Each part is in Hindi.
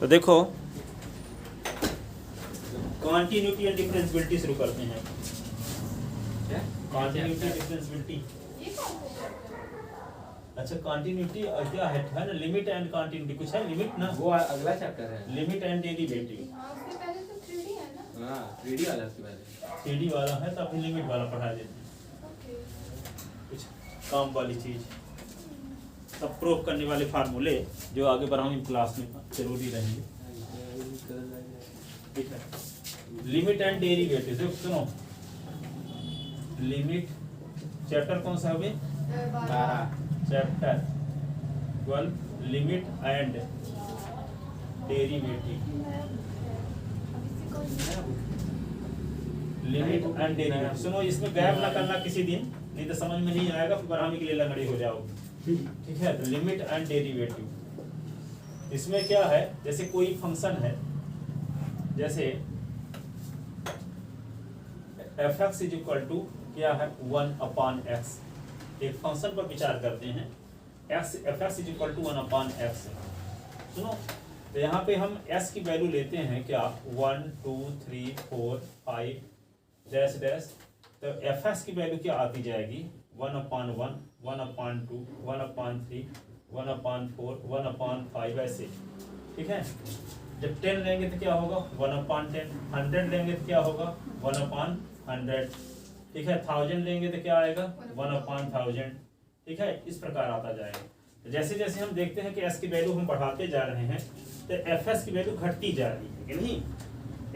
तो देखो कॉन्टिन्यूटी एंड डिफरेंशियबिलिटी शुरू करते हैं। कॉन्टिन्यूटी डिफरेंशियबिलिटी, अच्छा कॉन्टिन्यूटी क्या है ना, लिमिट एंड कॉन्टिन्यूटी कुछ है, लिमिट ना वो अगला चैप्टर है, लिमिट एंड डेरिवेटिव। उसके पहले तो 3D है ना। हाँ 3D वाला उसके पहले, 3D वाला है तो अपनी लिमिट वाला पढ़ा देते हैं, ओके। कुछ काम वाली चीज, सब प्रूफ करने वाले फार्मूले जो आगे बढ़ाऊंगी क्लास में जरूरी रहेंगे। ठीक है, लिमिट एंड डेरिवेटिव सुनो, लिमिट चैप्टर कौन सा है, 12 chapter 12 limit and derivative. Limit and derivative सुनो, इसमें गैप ना करना किसी दिन, नहीं तो समझ में नहीं आएगा, फिर बढ़ाने के लिए लंगड़ी हो जाओगे। ठीक है, तो लिमिट एंड डेरिवेटिव इसमें क्या है, जैसे कोई फंक्शन है, जैसे f(x) = क्या है 1/x, एक फंक्शन पर विचार करते हैं, f(x) = 1/x। सुनो, तो यहाँ पे हम s की वैल्यू लेते हैं क्या 1 2 3 4 5 डैश डैश, तो f(x) की वैल्यू क्या आती जाएगी 1/1 1/2 1/3 1/4 1/5 ऐसे। ठीक है, जब 10 लेंगे तो क्या होगा 1/10, 100 लेंगे तो क्या होगा 1/100। ठीक है, 1000 लेंगे तो क्या आएगा 1/1000। ठीक है, इस प्रकार आता जाएगा। तो जैसे जैसे हम देखते हैं कि s की वैल्यू हम बढ़ाते जा रहे हैं तो fs की वैल्यू घटती जा रही है कि नहीं,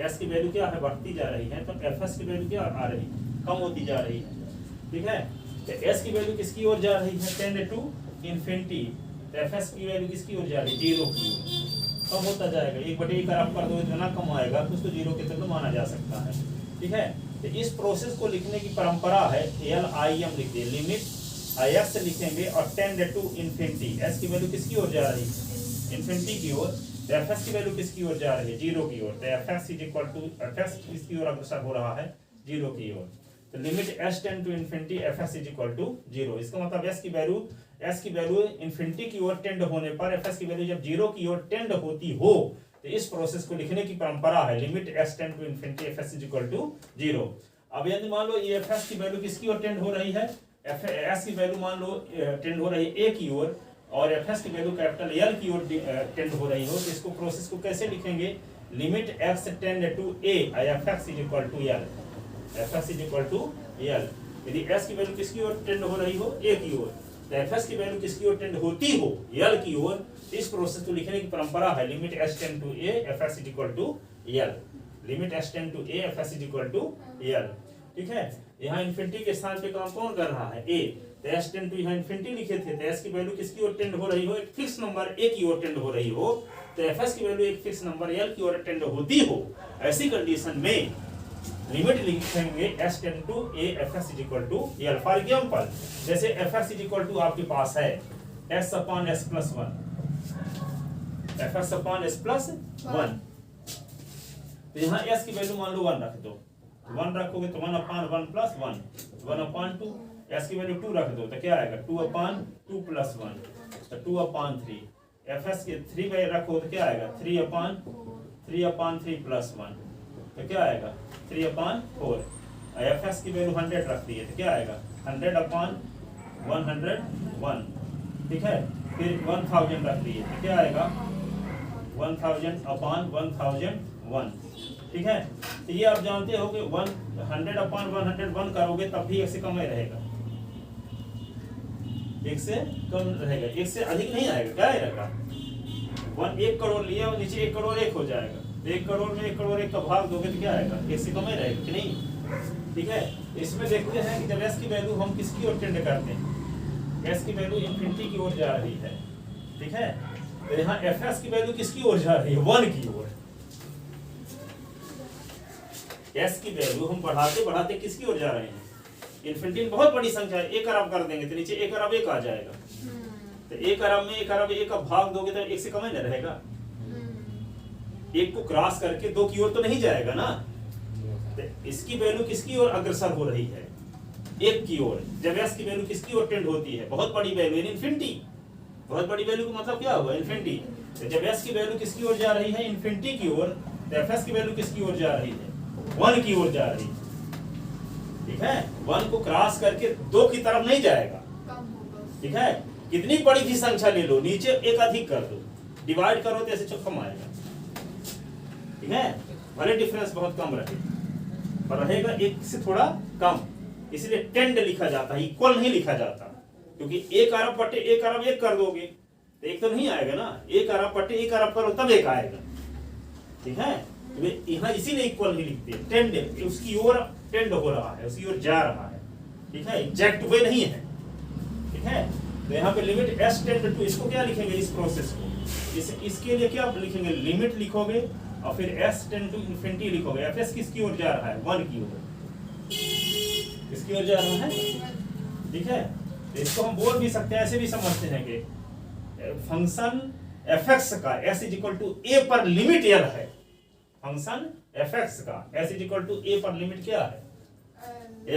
s की वैल्यू क्या है बढ़ती जा रही है, तो fs की वैल्यू क्या आ रही है कम होती जा रही है। ठीक है, तो s की वैल्यू किसकी ओर जा रही है 10 to infinity, तो fs की वैल्यू किसकी ओर जा रही है 0 की ओर, कम होता जाएगा। 1/1 आप कर दो इतना कम आएगा तो उसको 0 के तरफ माना जा सकता है। ठीक है, तो इस प्रोसेस को लिखने की परंपरा है, LIM लिख दिए, लिमिट IX लिखेंगे और 10 to infinity, s की वैल्यू किसकी ओर जा रही है इन्फिनिटी की ओर, तो fs की वैल्यू किसकी ओर जा रही है 0 की ओर, तो fs किसकी ओर अग्रसर हो रहा है 0 की ओर। तो limit s tend to infinity fs = 0, इसका मतलब s की वैल्यू इन्फिनिटी की ओर टेंड होने पर fs की वैल्यू जब 0 की ओर टेंड होती हो तो इस प्रोसेस को लिखने की परंपरा है, limit s tend to infinity fs = 0। अब यदि मान लो ये fs की वैल्यू किसकी ओर टेंड हो रही है, s की वैल्यू मान लो टेंड हो रही है a की ओर और fs की वैल्यू कैपिटल L की ओर टेंड हो रही हो, तो इसको प्रोसेस को कैसे लिखेंगे, limit x tend to a fx = L, fx = L। यदि s की वैल्यू किसकी ओर टेंड हो रही हो a की ओर, तो fs की वैल्यू किसकी ओर टेंड होती हो L की ओर, इस प्रोसेस को लिखने की परंपरा है, limit s tend to a fs = L, limit s tend to a fs = L। ठीक है, यहाँ इन्फिनिटी के स्थान पे काम कौन कर रहा है a, तो s टेंड टू यहाँ इन्फिनिटी लिखे थे, तो s की वैल्यू किसकी ओर टेंड हो रही हो, एक फिक्स नंबर a की ओर टेंड हो रही हो, तो fs की वैल्यू एक फिक्स नंबर L की ओर टेंड होती हो, ऐसी कंडीशन में लिमिट लिखेंगे s tend to a fs = L। For example जैसे fs = आपके पास है s/s+1, fs/s+1, तो यहाँ s की वैल्यू मान लो 1 रख दो, 1 रखोगे तो 1/1 + 1 1/2, s की वैल्यू 2 रख दो तो क्या आएगा 2/2 + 1 तो 2/3, fs के 3 रखो तो क्या आएगा 3/3 + 1 तो क्या आएगा 3/4, fs की वैल्यू 100 रख दी है तो क्या आएगा 100/101। ठीक है, फिर 1000 रख दी है तो क्या आएगा 1000/1001। ठीक है, तो ये आप जानते हो कि 100/101 करोगे तब भी 1 से कम ही रहेगा, 1 से कम रहेगा, 1 से अधिक नहीं आएगा, क्या आएगा 1 करोड़ लिया और नीचे 1 करोड़ 1 हो जाएगा, 1 करोड़ में 1 करोड़ 1 का भाग दोगे तो क्या आएगा 1 से कम ही रहेगा कि नहीं। ठीक है, इसमें देखते हैं कि जब s की वैल्यू हम किसकी ओर टेंड करते हैं, s की वैल्यू इन्फिनिटी की ओर जा रही है। ठीक है, तो यहाँ fs की वैल्यू किसकी ओर जा रही है 1 की ओर, s की वैल्यू हम बढ़ाते बढ़ाते किसकी ओर जा रहे हैं, इन्फिनिटी बहुत बड़ी संख्या है, 1 अरब कर देंगे तो नीचे 1 अरब 1 आ जाएगा, तो 1 अरब में 1 अरब 1 का भाग दोगे तो 1 से कम ही न रहेगा, 1 को क्रॉस करके 2 की ओर तो नहीं जाएगा ना, तो इसकी वैल्यू किसकी ओर अग्रसर हो रही है 1 की ओर, जब s की वैल्यू किसकी ओर टेंड होती है बहुत बड़ी वैल्यू इन्फिनिटी, बहुत बड़ी वैल्यू का मतलब क्या हुआ इन्फिनिटी, तो जब s की वैल्यू किसकी ओर जा रही है, इन्फिनिटी की ओर, तो fs की वैल्यू किसकी ओर जा रही है, 1 की ओर जा रही है। ठीक है, 1 को क्रॉस करके 2 की तरफ नहीं जाएगा। कम होगा। ठीक है, कितनी बड़ी भी संख्या ले लो, नीचे एक अधिक कर दो, डिवाइड करो तो ऐसे चौकम आएगा। ठीक है, भले डिफरेंस बहुत कम रहे पर रहेगा एक से थोड़ा कम, इसलिए टेंड लिखा जाता है, इक्वल नहीं लिखा जाता, क्योंकि 1 अरब बटे 1 अरब 1 कर दोगे तो एक तो नहीं आएगा ना, 1 अरब बटे 1 अरब करो तब 1 आएगा। ठीक है, तो यहाँ इसीलिए इक्वल नहीं लिखते, टेंड उसकी ओर टेंड हो रहा है, उसकी ओर जा रहा है। ठीक है, एग्जैक्ट वे नहीं है। ठीक है, तो यहाँ पे लिमिट s टेंड टू, इसको क्या लिखेंगे, इस प्रोसेस को, इसके लिए क्या लिखेंगे, लिमिट लिखोगे और फिर s टेंड टू इन्फिनिटी लिखोगे। fs किसकी ओर जा रहा है, 1 की ओर, किसकी ओर जा रहा है। ठीक है, तो इसको हम बोल भी सकते हैं, ऐसे भी समझते हैं कि फंक्शन fx का s इक्वल टू a पर लिमिट l है। फंक्शन fx का s इक्वल टू a पर लिमिट क्या है,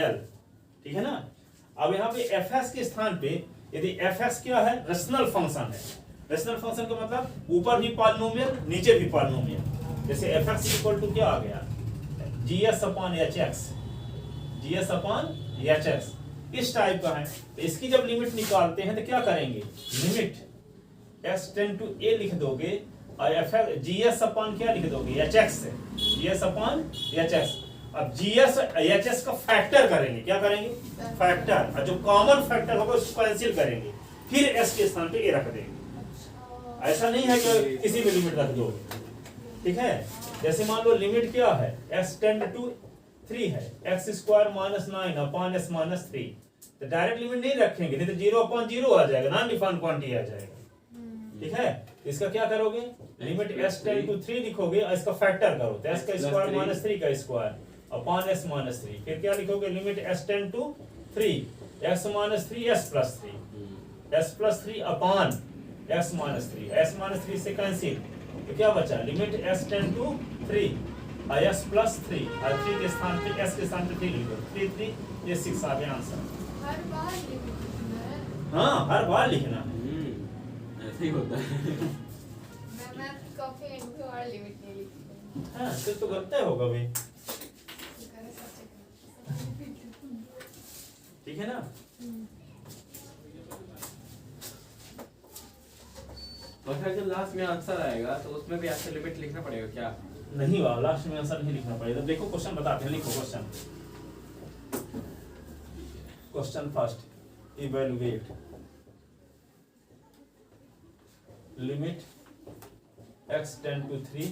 l। ठीक है ना, अब यहाँ पे fs के स्थान पे यदि fx क्या है, रेशनल फंक्शन है। रेशनल फंक्शन का मतलब ऊपर भी पॉलिनोमियल नीचे भी पॉलिनोमियल, जैसे fx इक्वल टू क्या आ गया, gs upon hx, gs upon hx, इस टाइप का है। तो इसकी जब लिमिट निकालते हैं तो क्या करेंगे, limit s tend to a लिख दोगे और gs अपॉन क्या लिख दोगे, hx से, gs अपॉन hx। अब gs hs का फैक्टर करेंगे, क्या करेंगे, फैक्टर, और जो कॉमन फैक्टर होगा उसको कैंसिल करेंगे, फिर s के स्थान पे a रख देंगे। ऐसा नहीं है कि किसी भी लिमिट रख दो। ठीक है, जैसे मान लो लिमिट क्या है, s टेंड टू 3 है, x square minus 9 upon s minus 3, तो डायरेक्ट लिमिट नहीं रखेंगे, नहीं तो 0 अपॉन 0 आ जाएगा, नॉन डिफाइंड क्वांटिटी आ जाएगा। ठीक है, इसका क्या करोगे, लिमिट s टेंड टू 3 लिखोगे और इसका फैक्टर करो, तो s का स्क्वायर माइनस 3 का स्क्वायर अपॉन s माइनस 3, फिर क्या लिखोगे, limit s tend to 3 x minus 3 s plus 3, s plus 3 upon s minus 3, s minus 3 से कैंसिल, तो क्या बचा, लिमिट s टेंड टू 3 और s प्लस 3, और 3 के स्थान पे s के स्थान पे 3 लिखो, 3 3 ये 6 आ गया आंसर। हर बार लिमिट लिखना है। हाँ, हर बार लिखना है। ऐसे ही होता है। मैं मैथ कॉपी एंड पे और लिमिट नहीं लिखती। हाँ, फिर तो गलत होगा भाई। ठीक है ना, और फिर जब लास्ट में आंसर आएगा तो उसमें भी आपसे लिमिट लिखना पड़ेगा क्या? नहीं वाह, लास्ट में आंसर नहीं लिखना पड़ेगा। देखो क्वेश्चन बताते हैं, लिखो question. Question first, evaluate limit x tend to 3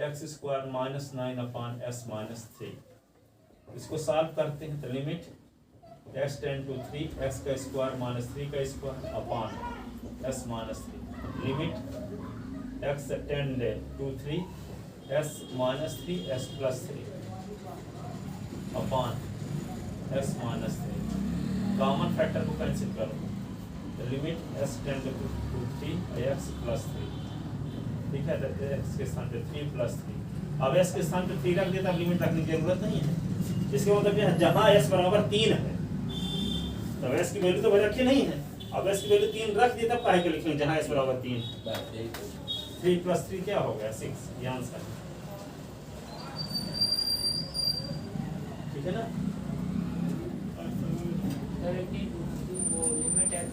x square minus 9 upon s minus 3। इसको सॉल्व करते हैं तो limit x tend to 3 x का स्क्वायर माइनस 3 का square upon s minus 3, limit x tend to 3 s minus 3 s plus 3 upon s minus 3। Common factor को कैंसिल करो, limit s tend to 3 x plus 3। ठीक है, तो x के स्थान पे 3 प्लस 3, अब s के स्थान पे 3 रख देता, अब लिमिट रखने की जरूरत नहीं है। इसके मतलब यह जहां s बराबर 3 है तब s की वैल्यू तो रखी नहीं है, अब s की वैल्यू 3 रख दी तब काहे के लिखेंगे जहां s बराबर 3। 3 प्लस 3 क्या हो गया, 6, ये आंसर। ठीक है ना, वो limit x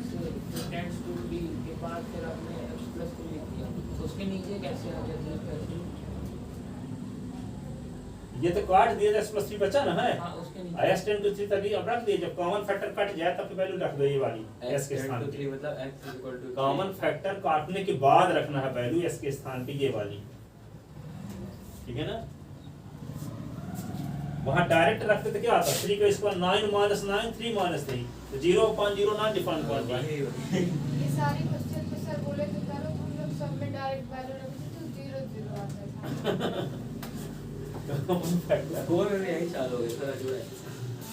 tends to b के बाद फिर आपने x प्लस को लिख दिया, तो उसके नीचे कैसे आ जाती है वैल्यू? ये तो काट दिया, x प्लस 3 बचा ना है, हाँ, उसके नीचे s टेंड टू 3 तक अब रख दिए, जब कॉमन फैक्टर कट जाए तब वैल्यू रख दो ये वाली s के स्थान पे। मतलब x equal to common factor काटने के बाद रखना है वैल्यू s के स्थान पे ये वाली। ठीक है ना, वहां डायरेक्ट रखते तो क्या आता, 3 का स्क्वायर 9 माइनस 9 3 माइनस 3, तो 0 अपॉन 0 नॉन डिफाइंड क्वांटिटी। ये सारे क्वेश्चन तो सर बोले तो करो, हम लोग सब में डायरेक्ट वैल्यू रखते तो 0 0 आता था। कॉमन फैक्टर स्कोर में भी यही चालू हो गया सर, जो है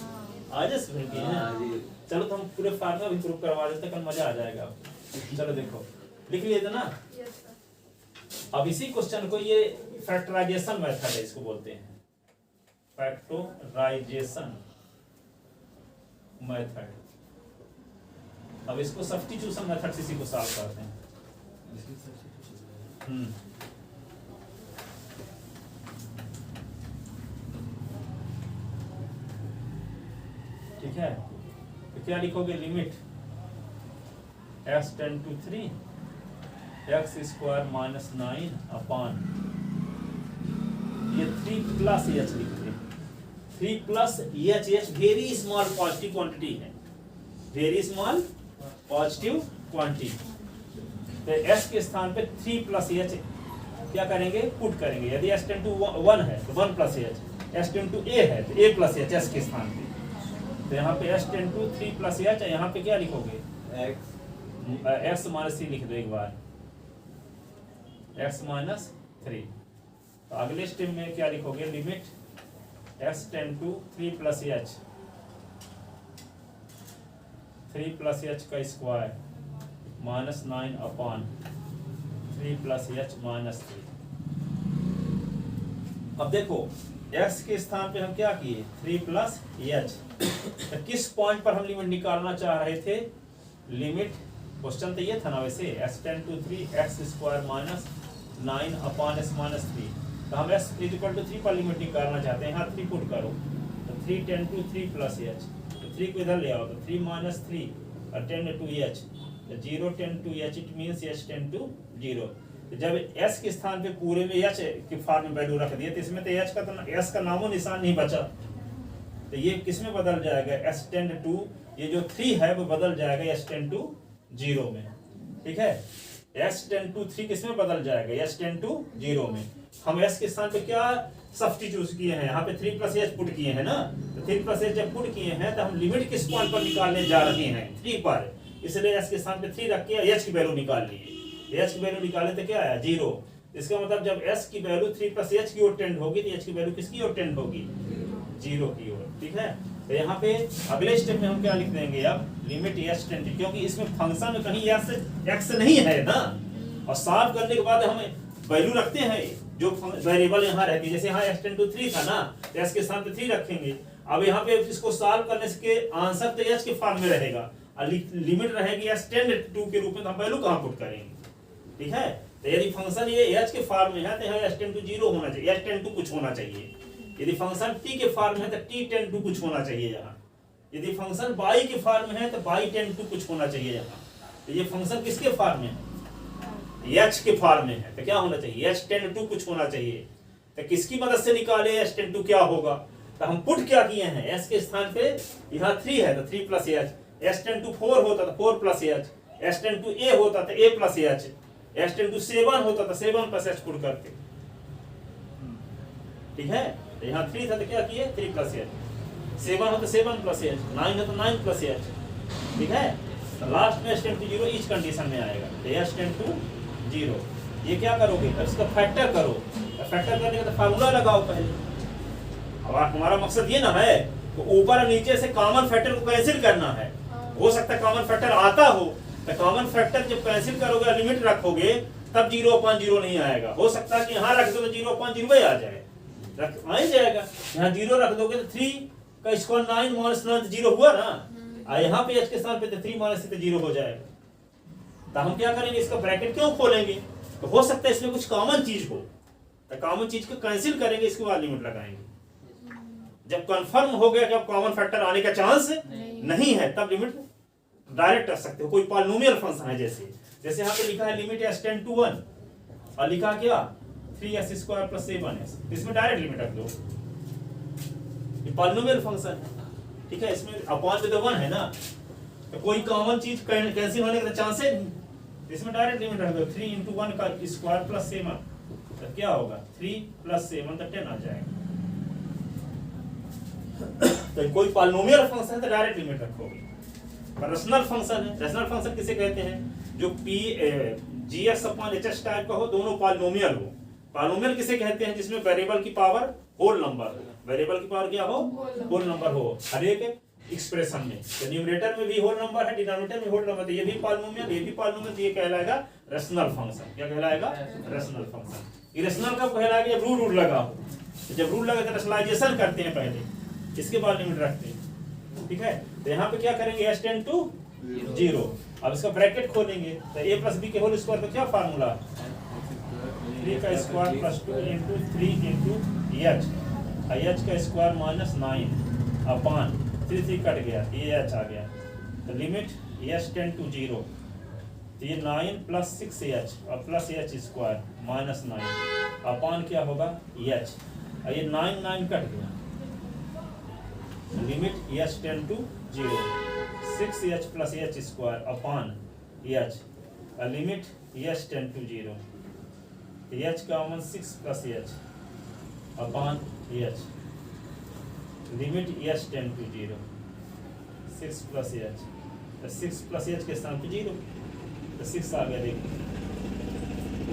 हाँ। आज से है हाँ जी। चलो तो हम पूरे फार्मूला भी प्रूव करवा देते हैं, कल मजा आ जाएगा आपको। चलो देखो, लिख लिए थे ना। Yes sir. अब इसी क्वेश्चन को, ये फैक्टराइजेशन मेथड है, इसको बोलते हैं फैक्टराइजेशन मेथड। अब इसको सब्स्टिट्यूशन मेथड से इसी को सॉल्व करते हैं। ठीक है, तो क्या लिखोगे, limit x tend to 3 x square minus 9 upon ये 3 प्लस एच लिखते हैं, 3 plus h very small positive quantity है, वेरी स्मॉल पॉजिटिव क्वांटिटी। तो s के स्थान पे 3 प्लस एच क्या करेंगे, पुट करेंगे। यदि s टेन टू 1 है तो 1 plus h, s tend to a है तो a प्लस एच s के स्थान पे। तो यहाँ पे s tend to 3 plus h, यहाँ पे क्या लिखोगे, x माइनस 3 लिख दो एक बार, x माइनस 3। तो अगले स्टेप में क्या लिखोगे, limit x tend to 3 plus h, 3 plus h का square minus 9 upon 3 plus h minus 3। अब देखो x के स्थान पे हम क्या किए, 3 प्लस एच। तो किस पॉइंट पर हम लिमिट निकालना चाह रहे थे, लिमिट क्वेश्चन तो ये था ना वैसे, x tend to 3 x square minus 9 upon s minus 3। तो हम s इक्वल टू 3 पर लिमिट निकालना चाहते हैं, यहाँ 3 पुट करो, तो 3 टेन टू 3 प्लस एच, तो 3 को इधर ले आओ, तो 3 माइनस 3 और 10 टू एच, तो 0 10 to h, it means h tend to 0। तो जब s के स्थान पे पूरे में h के फॉर्म में वैल्यू रख दिया, तो इसमें तो h का तो s का नामो निशान नहीं बचा, तो ये किस में बदल जाएगा, s टेन टू, ये जो 3 है वो बदल जाएगा s टेन टू 0 में। ठीक है, s टेन टू 3 किस में बदल जाएगा, s टेन टू 0 में। हम s के स्थान पे क्या सब्स्टिट्यूट किए हैं, यहाँ पे 3 प्लस एच पुट किए हैं ना, तो 3 प्लस एच जब पुट किए हैं तो हम लिमिट किस पॉइंट पर निकालने जा रहे हैं, 3 पर, इसलिए s के स्थान पे 3 रख के h की वैल्यू निकाल लिए, h की वैल्यू निकाले तो क्या आया, 0। इसका मतलब जब s की वैल्यू 3 प्लस एच की ओर टेंड होगी तो h की वैल्यू किसकी ओर टेंड होगी, 0 की ओर। ठीक है, तो यहाँ पे अगले स्टेप में हम क्या लिख देंगे, अब लिमिट s टेंड, क्योंकि इसमें फंक्शन में कहीं x नहीं है ना, और सॉल्व करने के बाद हम वैल्यू रखते हैं जो वेरिएबल यहाँ रहती है, जैसे यहाँ x टेन टू 3 था ना, तो s के स्थान पे 3 रखेंगे। अब यहाँ पे इसको सॉल्व करने के आंसर तो h के फॉर्म में रहेगा, और लिमिट रहेगी s टेन टू के रूप में, तो हम वैल्यू कहाँ पुट करेंगे। ठीक है, तो यदि फंक्शन ये h के फॉर्म में है तो यहाँ s टेन टू 0 होना चाहिए, s टेन टू कुछ होना चाहिए। यदि फंक्शन t के फॉर्म में है तो t टेन टू कुछ होना चाहिए यहाँ। यदि फंक्शन y के फॉर्म में है तो y टेन टू कुछ होना चाहिए यहाँ। तो ये फंक्शन किसके फॉर्म में है, h के फॉर्म में है, तो क्या होना चाहिए, h टेन टू कुछ होना चाहिए। तो किसकी मदद से निकाले h टेन टू क्या होगा, तो हम पुट क्या किए हैं, s के स्थान पे यहाँ 3 है तो 3 plus h, s tend to 4 होता तो 4 plus h, s tend to a होता तो a plus h, s tend to 7 होता तो 7 प्लस एच पुट करते। ठीक है, तो यहाँ 3 था तो क्या किए, 3 प्लस एच, 7 हो तो 7 प्लस एच, 9 हो तो 9 प्लस एच। ठीक है, तो लास्ट में s टेन टू 0 इस कंडीशन में आएगा, तो s टेन टू 0। ये क्या करोगे, इसका फैक्टर करो, फैक्टर करने का तो फार्मूला लगाओ पहले। अब हमारा मकसद ये ना है तो ऊपर और नीचे से कॉमन फैक्टर को कैंसिल करना है। हो सकता है कॉमन फैक्टर आता हो, तो कॉमन फैक्टर जब कैंसिल करोगे, लिमिट रखोगे, तब 0/0 नहीं आएगा। हो सकता है कि यहाँ रख दो तो 0/0 ही आ जाए, आ ही जाएगा। यहाँ 0 रख दोगे तो 3 का स्क्वायर 9 माइनस 9 0 हुआ ना, यहाँ पे h के स्थान पे तो 3 माइनस 3 0 हो जाएगा। तो हम क्या करेंगे, इसका ब्रैकेट क्यों खोलेंगे, तो हो सकता है इसमें कुछ कॉमन चीज हो, तो कॉमन चीज को कैंसिल करेंगे, इसके बाद लिमिट लगाएंगे। जब कंफर्म हो गया कि अब कॉमन फैक्टर आने का चांस नहीं है, तब लिमिट डायरेक्ट कर सकते हो। कोई पॉलिनोमियल फंक्शन है, जैसे यहाँ पे लिखा है लिमिट s टेन टू 1 और लिखा क्या 3s स्क्वायर प्लस 7s, इसमें डायरेक्ट लिमिट रख दो, ये पॉलिनोमियल फंक्शन है। ठीक है, इसमें अपॉन में तो 1 है ना, तो कोई कॉमन चीज कैंसिल होने का चांस है नहीं, इसमें डायरेक्ट लिमिट रख दो। 3 × 1 का स्क्वायर प्लस 7, तो क्या होगा 3 + 7 तो 10 आ जाएगा। तो कोई पॉलिनोमियल फंक्शन है तो डायरेक्ट लिमिट रखोगे। रैशनल फंक्शन है, रैशनल फंक्शन किसे कहते हैं, जो gx/hs टाइप का हो, दोनों पॉलिनोमियल हो। पॉलिनोमियल किसे कहते हैं, जिसमें वेरिएबल की पावर होल नंबर हो, वेरिएबल की पावर क्या हो, होल नंबर हो हर एक एक्सप्रेशन में। तो न्यूमरेटर में भी होल नंबर है, डिनोमिनेटर में होल नंबर, तो ये भी पॉलिनोमियल, ये भी पॉलिनोमियल, तो ये कहलाएगा रैशनल फंक्शन। क्या कहलाएगा, रैशनल फंक्शन। इरेशनल कब कहलाएगा, जब रूल लगा हो, जब रूल लगा तो रैशनलाइजेशन करते हैं पहले, इसके बाद लिमिट रखते हैं। ठीक है, तो यहाँ पे क्या करेंगे, s टेन टू 0। अब इसका ब्रैकेट खोलेंगे तो a + b के होल स्क्वायर का क्या फार्मूला, 3 का square plus 2 into 3 into H, H का स्क्वायर माइनस 9 अपान 3 कट गया, ये एच आ गया, तो लिमिट एच टेंड टू 0, तो ये 9 प्लस 6h और plus h square minus 9 upon क्या होगा एच, और ये 9 कट गया, limit h tend to 0, 6h plus h square upon h, limit h tend to 0, h common 6 plus h upon h, limit h tend to 0, 6 plus h, तो 6 प्लस एच के स्थान पे 0, तो 6 आ गया। देखो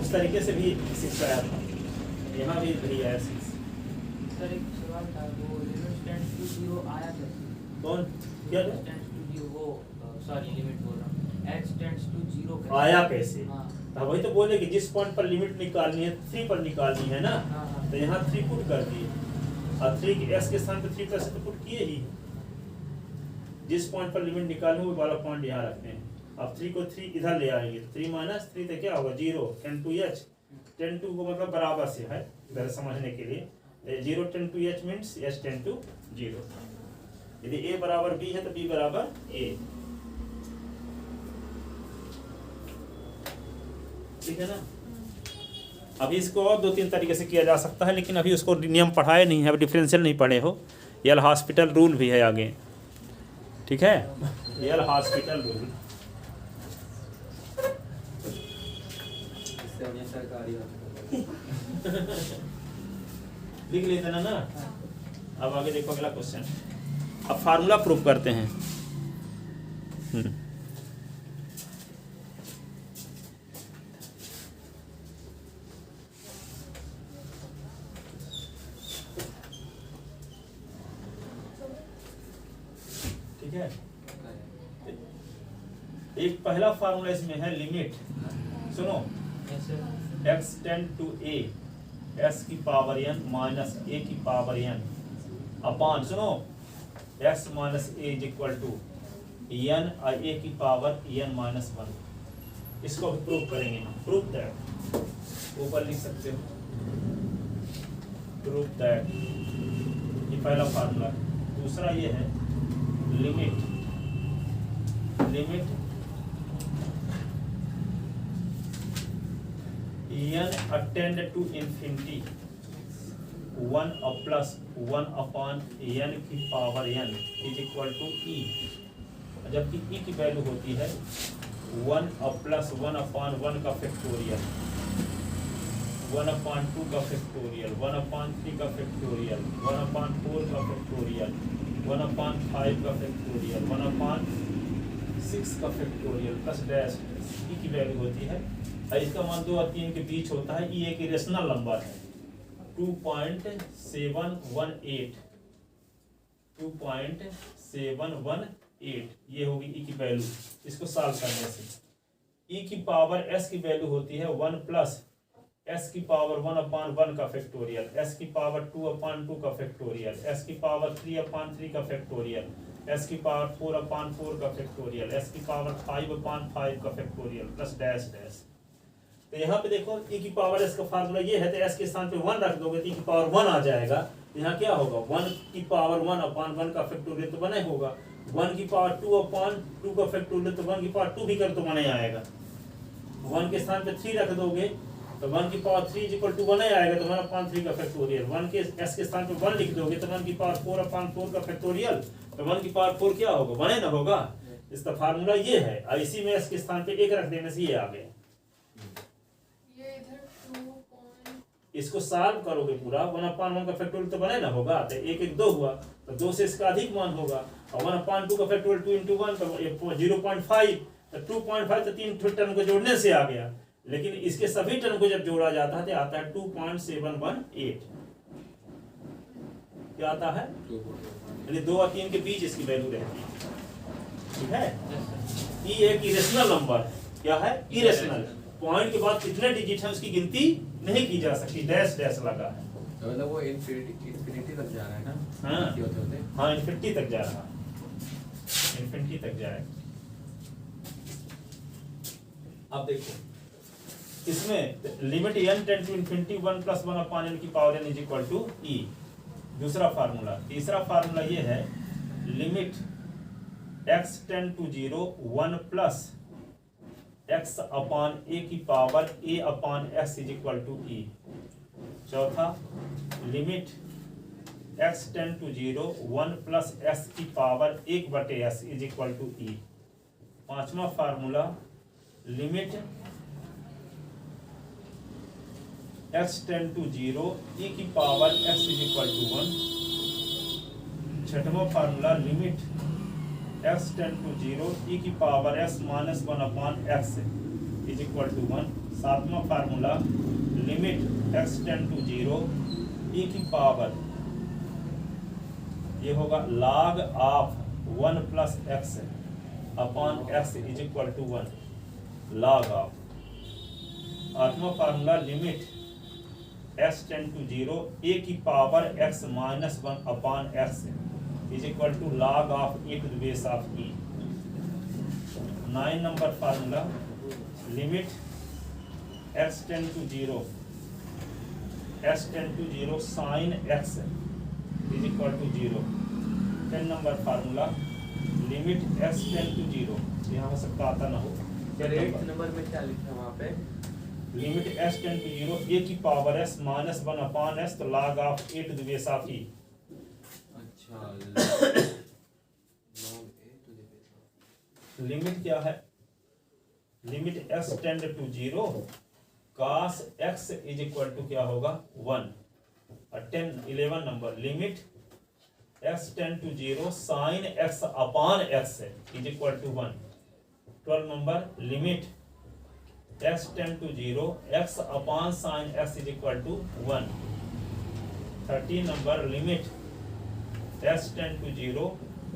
उस तरीके से भी 6 आया था, यहाँ भी वही आया 6। सर एक सवाल था, वो लिमिट टेंड्स टू 0 आया कैसे? कौन क्या लिमिट टेंड्स टू 0 वो सॉरी लिमिट बोल रहा हूँ, h टेंड्स टू 0 कैसे आया कैसे? हाँ हाँ वही तो बोले कि जिस पॉइंट पर लिमिट निकालनी है 3 पर निकालनी है ना, हाँ तो यहाँ 3 पुट कर दिए, और 3 के s के स्थान पे 3 प्लस तो पुट किए ही, जिस पॉइंट पर लिमिट निकालनी वो वाला पॉइंट यहाँ रखते हैं। अब 3 को 3 इधर ले आएंगे, 3 माइनस 3 तो क्या होगा 0, 10 टू h, 10 टू को मतलब बराबर से है इधर समझने के लिए, 0 10 to h means h 10 to 0, यदि a बराबर b है तो b बराबर a, ठीक है ना। अभी इसको और 2-3 तरीके से किया जा सकता है, लेकिन अभी उसको नियम पढ़ाए नहीं है, अभी डिफरेंशियल नहीं पढ़े हो, यल हॉस्पिटल रूल भी है आगे, ठीक है, यल हॉस्पिटल रूल। सरकारी लिख लेते ना। अब आगे देखो अगला क्वेश्चन, अब फार्मूला प्रूफ करते हैं। ठीक है, एक पहला फार्मूला इसमें है लिमिट, सुनो, x tend to a, s की पावर n माइनस a की पावर n अपान, सुनो, x minus a is equal to n और a की पावर n माइनस 1। इसको भी प्रूव करेंगे, प्रूव दैट, ऊपर लिख सकते हो, प्रूव दैट, ये पहला फार्मूला। दूसरा ये है limit, limit n tend to infinity 1 प्लस 1 अपान n की power n is equal to e, जबकि e की वैल्यू होती है 1 प्लस 1 अपान 1 का फैक्टोरियल, 1 अपान 2 का फैक्टोरियल, 1 अपान 3 का फैक्टोरियल, 1 अपान 4 का फैक्टोरियल, 1 अपान 5 का फैक्टोरियल, 1 अपान 6 का फैक्टोरियल प्लस डैश, e की वैल्यू होती है, और इसका मान 2 और 3 के बीच होता है, ये एक इरेशनल नंबर है 2.718, 2.718, ये होगी e की वैल्यू। इसको सॉल्व करने से e की पावर s की वैल्यू होती है 1 प्लस s की पावर 1 अपान 1 का फैक्टोरियल, s की पावर 2 अपान 2 का फैक्टोरियल, s की पावर 3 अपान 3 का फैक्टोरियल, s की पावर 4 अपान 4 का फैक्टोरियल, s की पावर 5 अपान 5 का फैक्टोरियल प्लस डैश डैश। तो यहाँ पे देखो e की पावर s का फार्मूला ये है, तो s के स्थान पे 1 रख दोगे तो e की पावर 1 आ जाएगा। तो यहाँ क्या होगा 1 की पावर 1 अपान 1 का फैक्टोरियल तो 1 ही होगा, 1 की पावर 2 अपान 2 का फैक्टोरियल तो 1 की पावर 2 भी कर तो 1 ही आएगा। 1 के स्थान पे 3 रख दोगे तो 1 की पावर 3 इक्वल टू 1 ही आएगा, तो 1 अपान 3 का फैक्टोरियल। 1 के s के स्थान पे 1 लिख दोगे तो 1 की पावर 4 अपान 4 का फैक्टोरियल, तो 1 की पावर 4 क्या होगा 1 ही ना होगा। इसका फार्मूला ये है, और इसी में s के स्थान पे 1 रख देने से ये आ गया। इसको सॉल्व करोगे पूरा, 1 अपान 1 का फैक्टोरियल तो 1 ही ना होगा, तो 1 1 2 हुआ, तो 2 से इसका अधिक मान होगा, और 1 अपान 2 का फैक्टोरियल 2 इंटू 1 तो 0.5, तो 2.5 तो 3 टर्म को जोड़ने से आ गया, लेकिन इसके सभी टर्म को जब जोड़ा जाता है तो आता है 2.718, क्या आता है, यानी 2 और 3 के बीच इसकी वैल्यू रहती है, ठीक है। ये एक इरेशनल नंबर है, क्या है, इरेशनल, पॉइंट के बाद कितने डिजिट हैं उसकी गिनती नहीं की जा सकती, डैश डैश लगा है, तो मतलब वो इन्फिनिटी तक जा रहा है ना। हाँ होते होते हाँ इन्फिनिटी तक जा रहा, इन्फिनिटी तक जाएगा। अब देखो इसमें limit n tend to infinity 1 + 1 upon n की power n is equal to e। दूसरा फार्मूला। तीसरा फार्मूला ये है limit x tend to 0 1 + x upon a की power a upon x is equal to e। चौथा limit x tend to 0 1 + x की power 1/s is equal to e। पांचवा formula limit x tend to 0 e की power x is equal to 1। छठवां formula limit x tend to 0 e की power s minus 1 upon x is equal to 1। सातवां formula limit x tend to 0 e की पावर ये होगा log of 1 + x upon x is equal to 1 log of. आठवां formula limit x tend to 0 a की power x minus 1 upon x is equal to log of a to the base of e। 9 number formula limit x tend to 0 sin x is equal to 0। 10 number formula limit x tend to 0 यहाँ हो सकता आता ना हो। फिर 8 नंबर में क्या लिखा है वहाँ पे? Limit x tend to 0 a की power s minus 1 upon s तो log of a to the base of e। अच्छा log a to the base of। Limit क्या है? Limit x tend to 0 cos x is equal to क्या होगा 1। और 11 number limit x tend to 0 sin x upon x is equal to 1। 12 number limit x tend to 0 x upon sin x is equal to 1। 13 number limit x tend to 0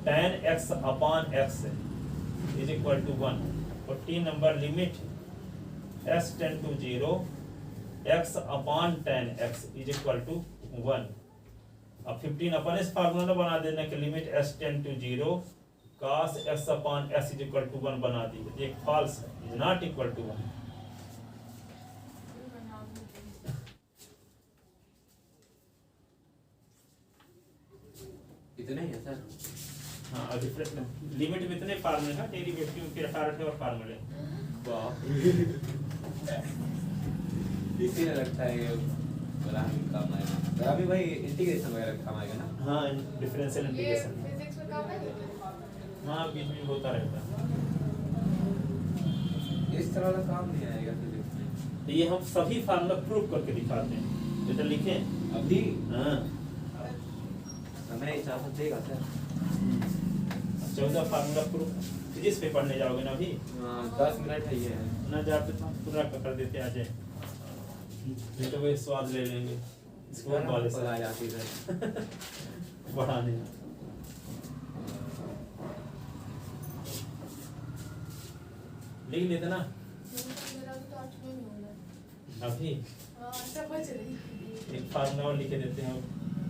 tan x upon x is equal to 1। 14 number limit x tend to 0 x upon tan x is equal to 1। अब 15 अपन इस फार्मूला बना देना कि limit s tend to 0 cos x upon s is equal to 1 बना दी। ये फॉल्स है, इज नॉट इक्वल टू 1। इतना ही है सर? हाँ, और डिफरेंट लिमिट में इतने फार्मूले हैं, डेरिवेटिव के 18 और फार्मूले। वाह इसीलिए लगता है ये बड़ा हम काम आएगा। पर अभी भाई इंटीग्रेशन वगैरह काम आएगा ना? हाँ, डिफरेंशियल ये इंटीग्रेशन। फिजिक्स में काम है। हाँ, बीच में होता रहता है। इस तरह का काम नहीं आएगा फिजिक्स में। तो ये हम सभी फार्मूला प्रूव करके दिखाते हैं। ये तो लिखे अभी हाँ, समय इजाजत देगा सर? 14 फार्मूला प्रूफ फिजिक्स पे पढ़ने जाओगे ना अभी? 10 मिनट है ये। ना जाते तो पूरा कर देते आ जाए, नहीं तो वही स्वाद ले लेंगे स्कूल वाले से आ जाती है बढ़ाने। लिख लेते ना मेरा तो आज में नहीं होना। अभी। हाँ, समझ रही। एक फार्मूला और लिखे देते हैं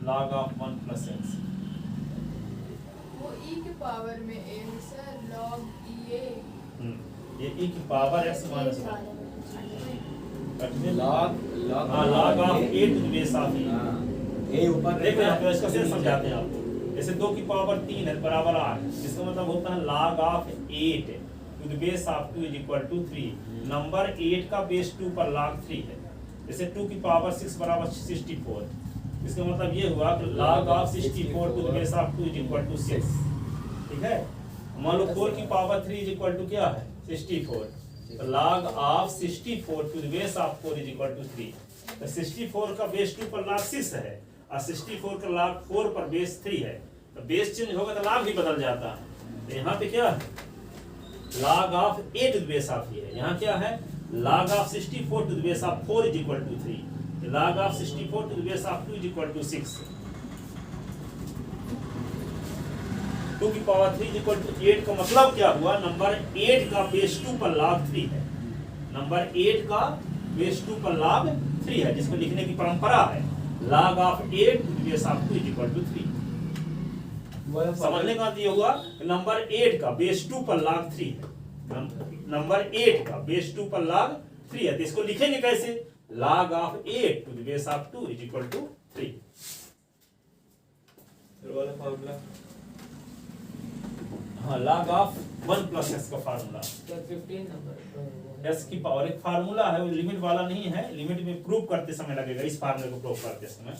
log ऑफ 1 + x। वो e के पावर में a है सर, log e a। ये e की पावर x माइनस 1 लॉग हाँ, log of a to the base of e। ए ऊपर देखो यहाँ पे इसका सेंस समझाते हैं आपको। जैसे 2 की पावर 3 है बराबर 8, इसका मतलब होता है log of 8 to the base of 2 is equal to 3। Number 8 का बेस 2 पर log 3 है। जैसे 2 की पावर 6 बराबर 64, इसका मतलब ये हुआ कि log of 64 to the base of 2 is equal to 6। ठीक है, मान लो 4 की पावर 3 इज इक्वल टू क्या है 64, तो log of 64 to the base of 4 is equal to 3। तो 64 का बेस 2 पर log 6 है और 64 का log 4 पर बेस 3 है, तो बेस चेंज होगा तो log भी बदल जाता है। तो यहाँ पे क्या है log of 8 to the base of है, यहाँ क्या है log of 64 to the base of 4 is equal to 3, log of 64 to the base of 2 is equal to 6। 2 की पावर 3 इज इक्वल टू 8 का मतलब क्या हुआ, नंबर 8 का बेस 2 पर log 3 है। नंबर 8 का बेस 2 पर log 3 है, जिसको लिखने की परंपरा है log of 8 to the base of 2 is equal to 3। समझने का ये हुआ नंबर 8 का बेस 2 पर log 3 है। नंबर 8 का बेस 2 पर log 3 है, तो इसको लिखेंगे कैसे? log of 8 to the base of 2 is equal to 3। फिर वाला फार्मूला हाँ, log of 1 plus s का फार्मूला, 15 नंबर s की पावर एक फार्मूला है, वो लिमिट वाला नहीं है, लिमिट में प्रूव करते समय लगेगा, इस फार्मूले को प्रूव करते समय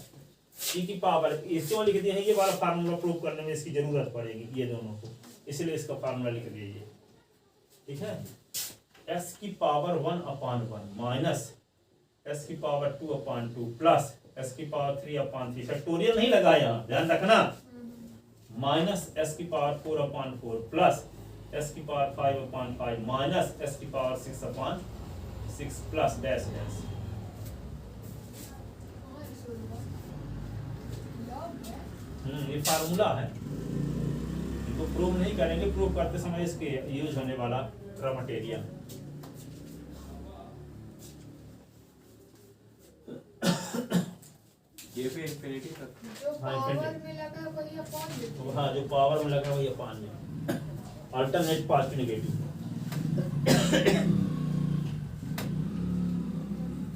e की पावर इसको लिख दिया है, ये वाला फार्मूला प्रूव करने में इसकी जरूरत पड़ेगी ये दोनों को, इसलिए इसका फार्मूला लिख दिया ये, ठीक है। s की पावर 1/1 माइनस s की पावर 2/2 प्लस s की पावर 3/3, फैक्टोरियल नहीं लगा यहाँ, ध्यान रखना, माइनस s की पावर 4/4 प्लस s की पावर 5/5 माइनस s की पावर 6/6 प्लस डैश डैश। ये फार्मूला है, इनको प्रूव नहीं करेंगे, प्रूव करते समय इसके यूज होने वाला रॉ मटेरियल। ये भी इंफिनिटी तक जो हाँ, पावर में लगा वही अपॉन देते हैं। हाँ, जो पावर में लगा वही अपान में, अल्टरनेट पॉजिटिव नेगेटिव,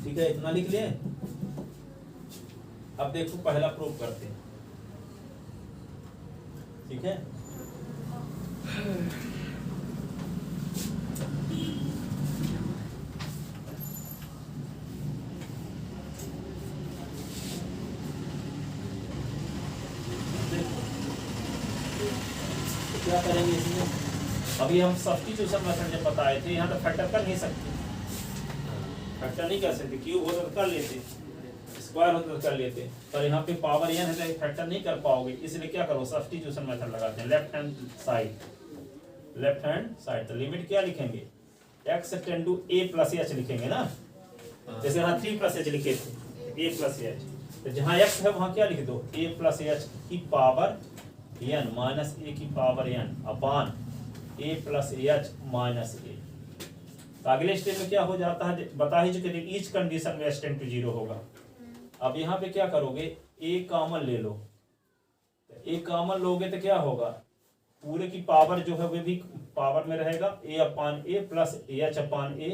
ठीक है, इतना लिख लिए। अब देखो पहला प्रूव करते हैं, ठीक है। क्या करेंगे इसमें, अभी हम सब्स्टिट्यूशन मेथड जब बताए थे, यहाँ तो फैक्टर कर नहीं सकते, फैक्टर नहीं कर सकते, क्यूब होता तो कर लेते, स्क्वायर होता तो कर लेते, पर यहाँ पे पावर n है तो फैक्टर नहीं कर पाओगे, इसलिए क्या करो सब्स्टिट्यूशन मेथड लगाते हैं। लेफ्ट हैंड साइड, तो लिमिट क्या लिखेंगे, x tend to a plus h लिखेंगे ना, जैसे यहाँ 3 प्लस h लिखे थे, a प्लस h, तो जहाँ x है वहाँ क्या लिख दो, a प्लस h की पावर n माइनस a की power n upon a plus h minus a। तो अगले स्टेप में क्या हो जाता है, बता ही चुके थे, ईच कंडीशन में s टेंड टू 0 होगा। अब यहाँ पे क्या करोगे, a कॉमन ले लो, तो a कॉमन लोगे तो क्या होगा, पूरे की पावर जो है वो भी पावर में रहेगा, a upon a plus h upon a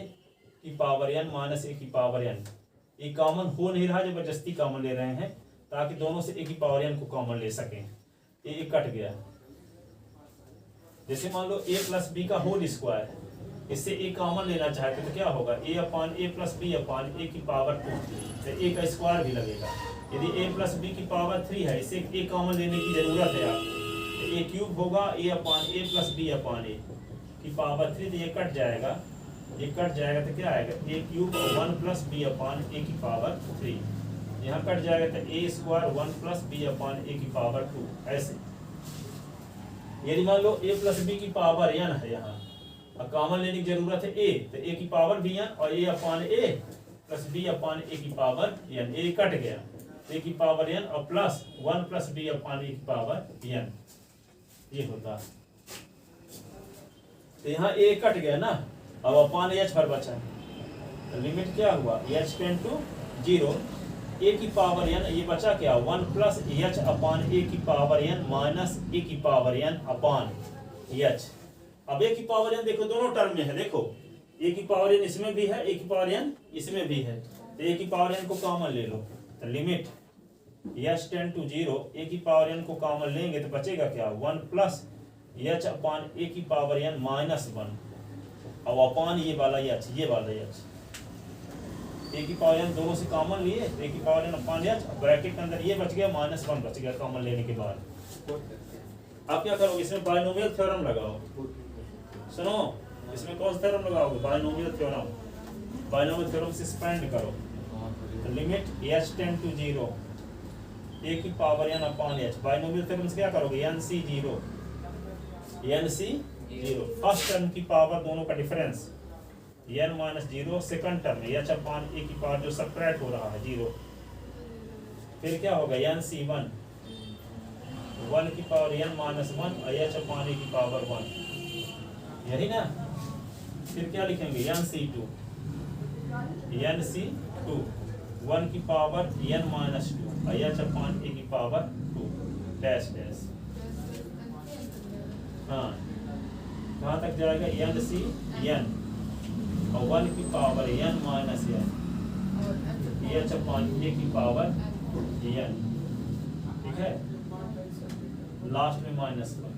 की पावर n माइनस a की पावर n। a कॉमन हो नहीं रहा, जबरदस्ती कॉमन ले रहे हैं ताकि दोनों से a की पावर n को कॉमन ले सकें, a कट गया। जैसे मान लो a प्लस बी का होल स्क्वायर, इससे a कॉमन लेना चाहते तो क्या होगा, a upon a plus B upon a की पावर 2, तो a का स्क्वायर भी लगेगा। यदि a प्लस बी की पावर 3 है, इससे a कॉमन लेने की जरूरत है आप, तो a क्यूब होगा a upon a plus B upon a की पावर 3, तो ये कट जाएगा, ये कट जाएगा तो क्या आएगा, a cube 1 plus B upon a की पावर 3, यहाँ कट जाएगा तो a square 1 plus B upon a की पावर 2। ऐसे यदि मान लो a प्लस बी की पावर n है, यहाँ कॉमन लेने की जरूरत है a, तो a की पावर भी n और a upon a plus b upon a की पावर n, a कट गया, a की पावर n और plus 1 plus b upon a की पावर n, ये होता है। तो यहाँ a कट गया ना, अब अपान h पर बचा, तो लिमिट क्या हुआ, h टेंड टू 0, a की पावर n, ये बचा क्या, 1 प्लस h अपान a की पावर n माइनस a की पावर n अपान h। अब a की पावर n देखो दोनों टर्म में है, देखो a की पावर n इसमें भी है, a की पावर n इसमें भी है, तो a की पावर n को कॉमन ले लो, तो limit h tend to 0, a की पावर n को कॉमन लेंगे तो बचेगा क्या, 1 प्लस h अपान a की पावर n माइनस 1, अब अपान ये वाला h, ये वाला h, a की पावर n दोनों से कॉमन लिए, a की power n upon h, bracket के अंदर ये बच गया, माइनस 1 बच गया कॉमन लेने के बाद। आप क्या करोगे, इसमें बायनोमियल थ्योरम लगाओ, सुनो, इसमें कौन सा थ्योरम लगाओगे, बायनोमियल थ्योरम, बायनोमियल थ्योरम से एक्सपेंड करो, तो limit h tend to 0, a की power n upon h, binomial theorem से क्या करोगे, nc 0, फर्स्ट टर्म की पावर दोनों का difference n minus 0, second term h upon a की पावर जो सबट्रैक्ट हो रहा है 0, फिर क्या होगा, nc1, 1 की पावर n माइनस 1 और h अपान a की पावर 1, यही ना। फिर क्या लिखेंगे, nc2, 1 की पावर n माइनस 2 और h अपान a की पावर 2 डैश डैश। हाँ, कहाँ तक जाएगा, nc n और 1 की power n minus n h upon a की पावर n, ठीक है, लास्ट में माइनस 1,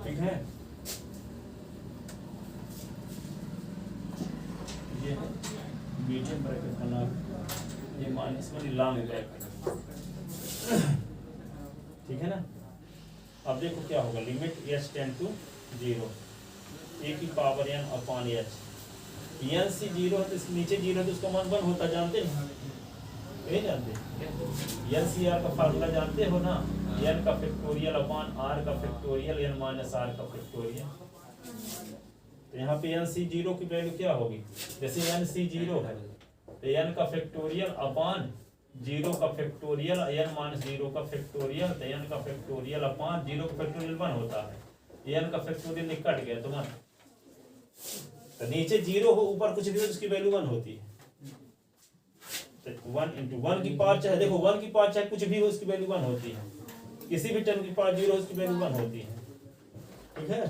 ठीक है। ये है मीडियम ब्रैकेट बना, ये -1 लॉन्ग ब्रैकेट, ठीक है ना। अब देखो क्या होगा, limit h tend to 0 a की power n upon h, n से 0 है तो इसके नीचे 0 है तो उसका मान 1 होता, जानते हैं नहीं जानते? n सी r का फार्मूला जानते हो ना, n का फैक्टोरियल अपॉन r का फैक्टोरियल n माइनस r का फैक्टोरियल। तो यहाँ पे n सी 0 की वैल्यू क्या होगी, जैसे n सी 0 है तो n का फैक्टोरियल अपॉन 0 का फैक्टोरियल n माइनस 0 का फैक्टोरियल, तो n का फैक्टोरियल अपॉन 0 का फैक्टोरियल 1 होता है, n का फैक्टोरियल कट गया तो 1, तो नीचे 0 हो ऊपर कुछ भी हो उसकी वैल्यू 1 होती है। तो 1 इंटू 1 की पावर चाहे देखो 1 की पावर चाहे कुछ भी हो उसकी वैल्यू 1 होती है, किसी भी टर्म की पावर 0 हो उसकी वैल्यू 1 होती है, ठीक है।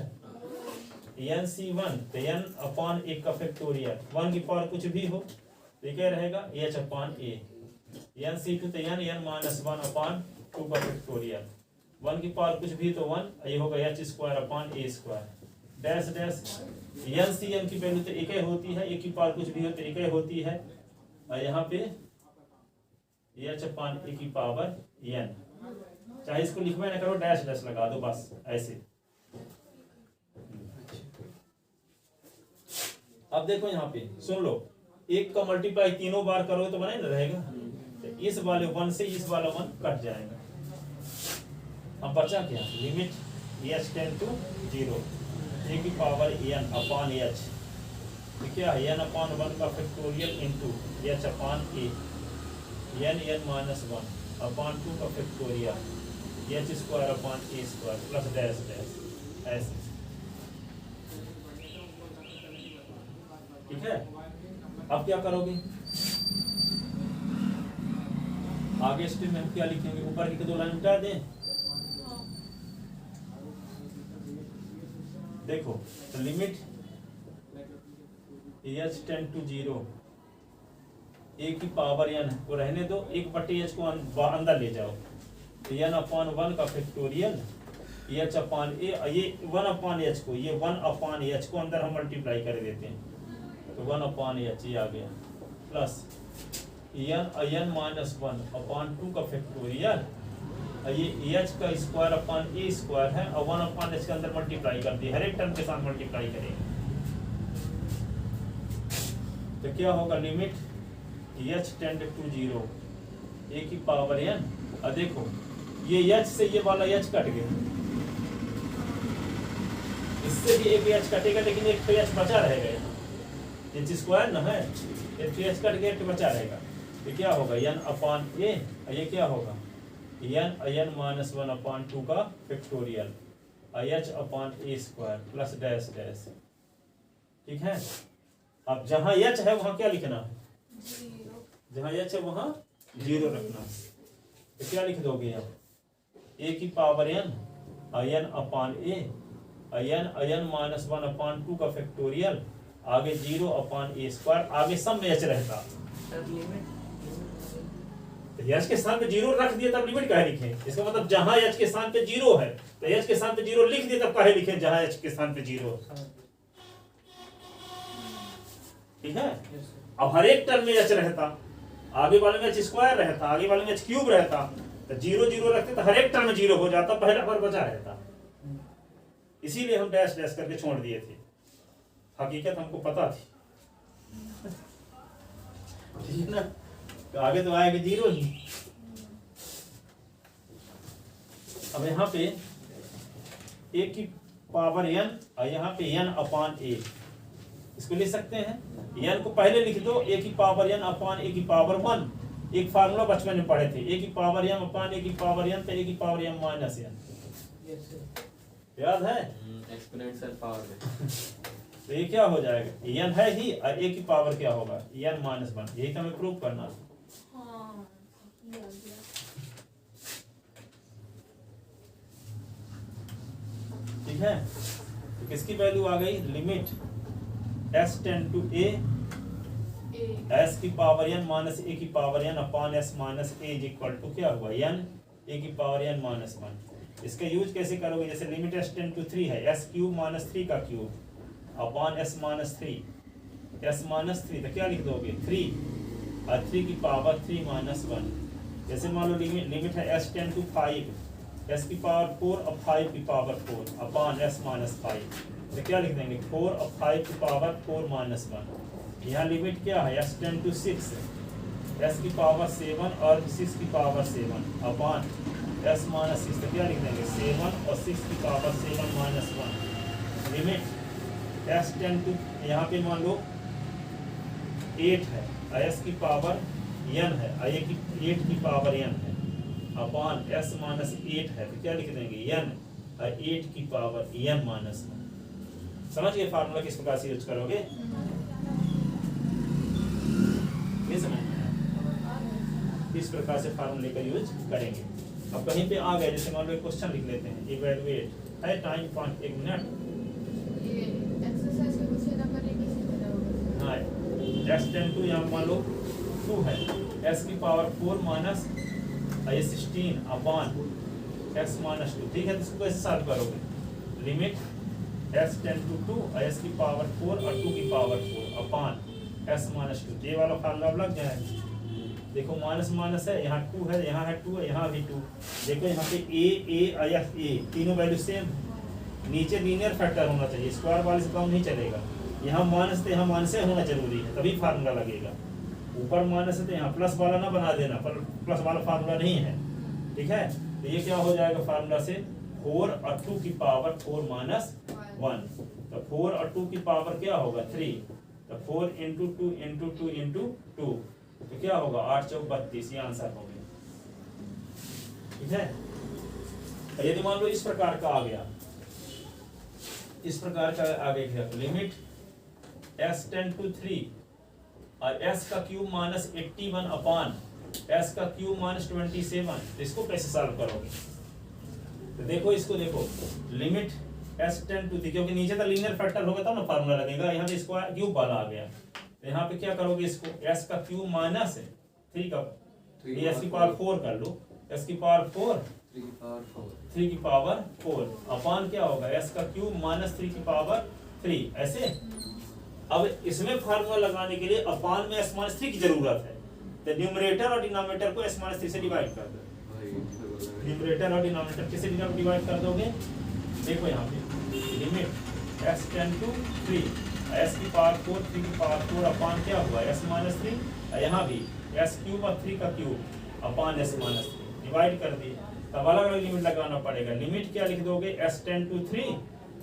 n सी 1 तो n अपॉन 1 का फैक्टोरियल, 1 की पावर कुछ भी हो तो क्या रहेगा h अपॉन a, n सी 2 तो n माइनस 1 अपॉन 2 का फैक्टोरियल, 1 की पावर कुछ भी तो 1, ये होगा h square upon a square dash dash, n C n की वैल्यू तो एक ही होती है, एक की पावर कुछ भी हो तो एक ही होती है, और यहाँ पे h अपॉन a की पावर n, चाहे इसको लिखवा ना करो डैश डैश लगा दो बस ऐसे। अब देखो यहाँ पे सुन लो, 1 का मल्टीप्लाई तीनों बार करो तो बने ना रहेगा, तो इस वाले 1 से इस वाला 1 कट जाएगा। अब बचा क्या, limit h tend to 0 a की पावर n अपॉन h, क्या है n अपॉन 1 का factorial into h upon a, n minus 1 upon 2 का factorial h square upon a square plus dash dash ऐसे, ठीक है। अब क्या करोगे, आगे स्टेप में हम क्या लिखेंगे, ऊपर की 2 लाइन मिटा दें, देखो तो limit h tend to 0 a की पावर n को रहने दो, 1/h को अंदर ले जाओ, तो n अपॉन 1 का फैक्टोरियल h अपॉन a, ये 1 अपॉन h को, ये 1 अपॉन h को अंदर हम मल्टीप्लाई कर देते हैं, तो 1 अपॉन h ये आ गया प्लस n माइनस 1 अपॉन 2 का फैक्टोरियल, ये h का स्क्वायर अपॉन a स्क्वायर है, और 1 अपॉन h के अंदर मल्टीप्लाई कर दिए, हर एक टर्म के साथ मल्टीप्लाई करेंगे, तो क्या होगा, limit h tend to 0 a की पावर n, और देखो ये h से ये वाला h कट गया, इससे भी एक h कटेगा लेकिन एक h बचा रहेगा, यहाँ h स्क्वायर ना है, एक h कट गया एक बचा रहेगा, तो क्या होगा n अपॉन a, ये क्या होगा n माइनस 1 अपॉन 2 का factorial h upon a square plus dash dash, ठीक है। अब जहां h है वहां क्या लिखना है, जहां h है वहां 0 रखना है, तो क्या लिख दोगे आप, a की power n upon a, n minus 1 upon 2 का फैक्टोरियल, आगे 0 अपॉन a स्क्वायर, आगे सब में h रहता, तो h के स्थान पे 0 रख दिया तब लिमिट काहे लिखे, इसका मतलब जहां h के स्थान पे 0 है तो h के स्थान पे 0 लिख दिया तब काहे लिखे जहां h के स्थान पे 0 है, ठीक है। अब हर एक टर्म में h रहता, आगे वाले में h स्क्वायर रहता, आगे वाले में h क्यूब रहता, तो 0 0 रखते तो हर एक टर्म में 0 हो जाता, पहला बार बचा रहता, इसीलिए हम डैश डैश करके छोड़ दिए थे, हकीकत हमको पता थी, ठीक है ना, तो आगे तो आएगा 0 ही। अब यहाँ पे a की पावर n और यहाँ पे n अपॉन a, इसको लिख सकते हैं, n को पहले लिख दो, a की पावर n अपॉन a की पावर 1, एक फार्मूला बचपन में पढ़े थे, a की पावर m अपॉन a की पावर n, तो a की पावर m माइनस n, याद है, एक्सपोनेंशियल पावर में तो ये क्या हो जाएगा, n है ही और a की पावर क्या होगा n माइनस 1, यही तो हमें प्रूव करना है, ठीक है। तो किसकी वैल्यू आ गई, limit s tend to a s की पावर n माइनस a की power n upon s minus a is equal to क्या हुआ n a की पावर n माइनस 1। इसका यूज कैसे करोगे, जैसे लिमिट s टेंड टू 3 है, s क्यूब माइनस 3 का cube upon s minus 3, s minus 3 तो क्या लिख दोगे 3 और 3 की पावर 3 माइनस 1। जैसे मान लो लिमिट है s टेंड टू 5, s की पावर 4 और 5 की पावर 4 अपॉन s माइनस 5, तो क्या लिख देंगे 4 और 5 की पावर 4 माइनस 1। यहाँ लिमिट क्या है s टेंड टू 6, s की पावर 7 और 6 की पावर 7 अपॉन s माइनस 6, तो क्या लिख देंगे 7 और 6 की power 7 minus 1। Limit s tend to यहाँ पे मान लो 8 है, s की पावर n है, 8 की पावर n है अपॉन s माइनस 8 है, तो क्या लिख देंगे n और 8 की पावर n माइनस 1। समझ गए फार्मूला किस प्रकार से यूज करोगे, ये समझ में आया? इस प्रकार से फार्मूले का यूज करेंगे। अब कहीं पे आ गए, जैसे मान लो एक क्वेश्चन लिख लेते हैं, इवैल्यूएट है टाइम 1 मिनट, ये एक्सरसाइज का क्वेश्चन नंबर 1 किसी में होगा। हाँ s टेंड टू यहाँ मान लो 2 है, s की power 4 minus 16 upon s minus 2, ठीक है। तो इसको कैसे सॉल्व करोगे, लिमिट s टेंड टू 2 और s की पावर 4 और 2 की पावर 4 अपॉन s माइनस 2, ये वाला फार्मूला अब लग जाएगा। देखो माइनस माइनस है, यहाँ 2 है, यहाँ है 2 है, यहाँ भी 2। देखो यहाँ पे a और a तीनों वैल्यू सेम, नीचे लीनियर फैक्टर होना चाहिए, स्क्वायर वाले से कम नहीं चलेगा। यहाँ माइनस तो यहाँ माइनस होना जरूरी है, तभी फार्मूला लगेगा। ऊपर माइनस है तो यहाँ प्लस वाला ना बना देना, पर प्लस वाला फार्मूला नहीं है, ठीक है। तो ये क्या हो जाएगा फार्मूला से 4 और 2 की पावर 4 माइनस 1, तो 4 और 2 की पावर क्या होगा 3, तो 4 इंटू 2 इंटू 2 इंटू 2, तो क्या होगा 8 चौक 32, ये आंसर हो गया, ठीक है। यदि मान लो इस प्रकार का आ गया, इस प्रकार का आ गया, लिमिट s टेंड टू 3 और s का क्यूब माइनस 81 अपॉन s का क्यूब माइनस 27, तो इसको कैसे सॉल्व करोगे, तो देखो इसको देखो, लिमिट s टेंड टू 3, क्योंकि नीचे तो लीनियर फैक्टर होगा तब ना फार्मूला लगेगा, यहाँ पे स्क्वायर क्यूब वाला आ गया, तो यहाँ पे क्या करोगे, इसको s का क्यूब माइनस 3 का s की पावर 4 कर लो, s की पावर 4 3 की पावर 4 अपॉन क्या होगा s का क्यूब माइनस 3 की पावर 3, ऐसे। अब इसमें फार्मूला लगाने के लिए अपॉन में s माइनस 3 की जरूरत है, तो न्यूमरेटर और डिनोमिनेटर को s माइनस 3 से डिवाइड कर दो। न्यूमरेटर और डिनोमिनेटर किससे डिवाइड कर दोगे, देखो यहाँ पे limit s tend to 3, s की पावर 4 3 की पावर 4 अपॉन क्या हुआ s माइनस 3, यहाँ भी s क्यूब और 3 का cube upon s minus 3 divide कर दिए। तब अलग अलग लिमिट लगाना पड़ेगा, लिमिट क्या लिख दोगे s टेंड टू 3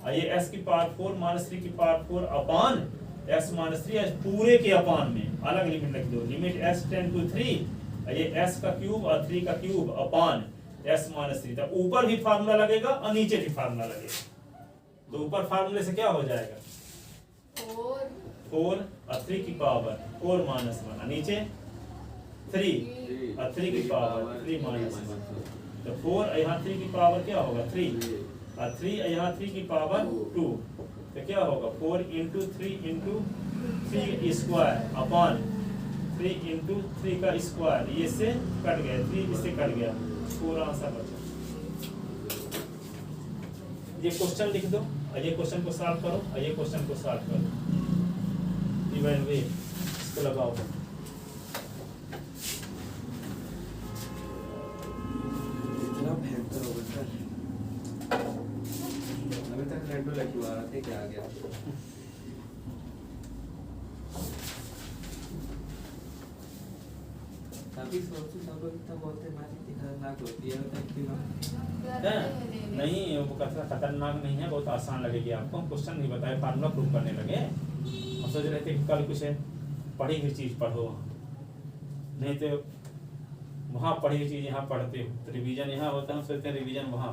और ये s की पावर 4 माइनस 3 की पावर 4 अपॉन s माइनस 3, पूरे के अपॉन में अलग लिमिट लिख दो, लिमिट s टेंड टू 3 और ये s का क्यूब और 3 का क्यूब अपॉन s माइनस 3, तो ऊपर भी फार्मूला लगेगा और नीचे भी फार्मूला लगेगा। तो ऊपर फार्मूले से क्या हो जाएगा 4 और 3 की पावर 4 माइनस 1, नीचे 3 और 3 की पावर 3 माइनस 1, तो 4 यहाँ 3 की पावर क्या होगा 3 और 3 यहाँ 3 की पावर 2, तो क्या होगा 4 into 3 into 3 square upon 3 into 3 का स्क्वायर, ये से कट गया 3 इससे कट गया, पूरा आंसर बचा। ये क्वेश्चन लिख दो और ये क्वेश्चन को सॉल्व करो और ये क्वेश्चन को सॉल्व करो, इवैल्यूएट इसको लगाओ। इतना भयंकर होगा सर, अभी तक रेडो लगी आ रहा था, क्या आ गया। अभी सोचो सब लोग इतना बोलते हैं मैथ इतनी खतरनाक होती है, नहीं वो खतरनाक नहीं है, बहुत आसान लगेगी आपको। हम क्वेश्चन नहीं बताए, फार्मूला प्रूव करने लगे। हम सोच रहे थे कि कल कुछ है पढ़ी हुई चीज पढ़ो, नहीं तो वहाँ पढ़ी हुई चीज यहाँ पढ़ते हो, तो रिवीजन यहाँ होता है, हम सोचते हैं रिवीजन वहाँ